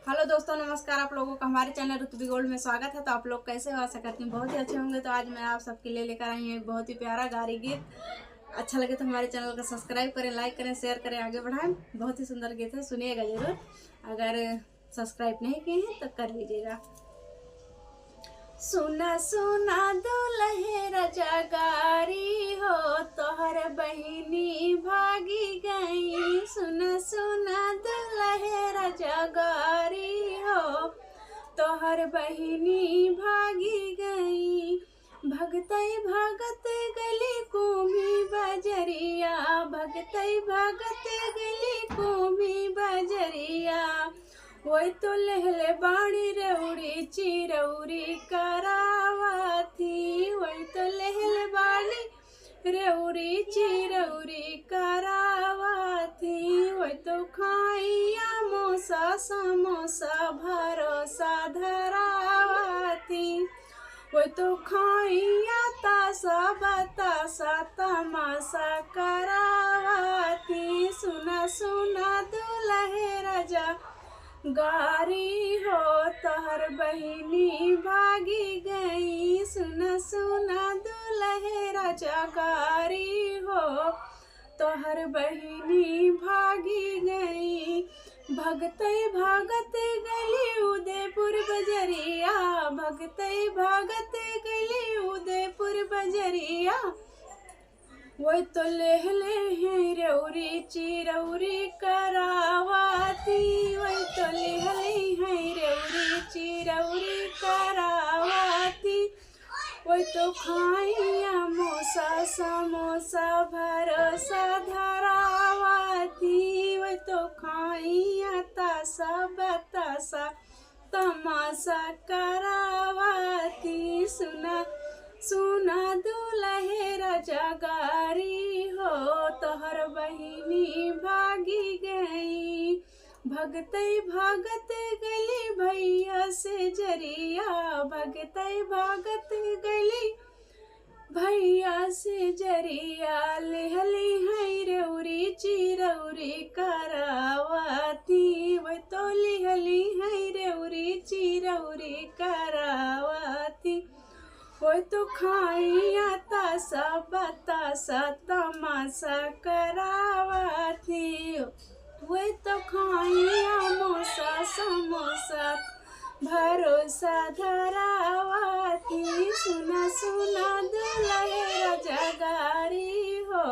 Hello दोस्तों, नमस्कार। आप लोगों का हमारे चैनल ऋतु गोल्ड में स्वागत है। तो आप लोग कैसे हो? आशा करती हूँ बहुत ही अच्छे होंगे। तो आज मैं आप सबके लिए लेकर आई हूँ एक बहुत ही प्यारा गारी गीत। अच्छा लगे तो हमारे चैनल को सब्सक्राइब करें, लाइक करें, शेयर करें, आगे बढ़ाएं। बहुत ही सुंदर गीत है, सुनिएगा जरूर। अगर सब्सक्राइब नहीं किए हैं तो कर लीजिएगा। सुना सुना दुल्हे राजा गारी हो, तोहर बहिनी भागी गई। सुना सुना दुल्हे राजा गारी हो, तोहर बहिनी भागी गई। भगतई भगत गली कुमी बजरिया, भगतई भगत गली कुमी बजरिया। वही तो लहले बाड़ी रउड़ी चिरौरी करावती। वही तो लहले बाड़ी रउड़ी चिरौरी करावती। वही तो खाइया मोसा समोसा भरोसा धरावती। वही तो खाइया तासा बतासा तमाशा करावती। सुना सुना दुल्हे राजा गारी हो, तोहर बहिनी भागी गई। सुना सुना दुल्हे राजा गारी हो, तोहर बहिनी भागी गई। भगतई भगत गली उदयपुर बजरिया, भगतई भगत गली उदयपुर बजरिया। वही तो लेहले हैं रउरी चिरौरी करावती। वही तो लेहले हैं रउरी चिरौरी करावती। वही तो खाइया मोसा समोसा भरोसा धरावती। वही तो खाइया तासा बतासा तमाशा करावती। सुना सुना दुल्हे राजा गारी हो, तोहर बहिनी भागी गई। भगतई भगत गली भैया से जरिया, भगतई भगत गली भैया से जरिया। लेहली है रउरी चिरौरी करावती। वह तो लेहली है रउरी चिरौरी करावती। वही तो खाइया तासा बतासा तमाशा करावती। वही तो खाइया मोसा समोसा भरोसा धरावती। सुना सुना दुल्हे राजा गारी हो,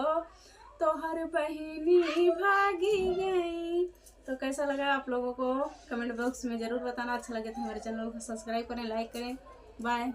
तोहर बहिनी भागी गई। तो कैसा लगा आप लोगों को कमेंट बॉक्स में ज़रूर बताना। अच्छा लगे तो हमारे चैनल को सब्सक्राइब करें, लाइक करें। बाय।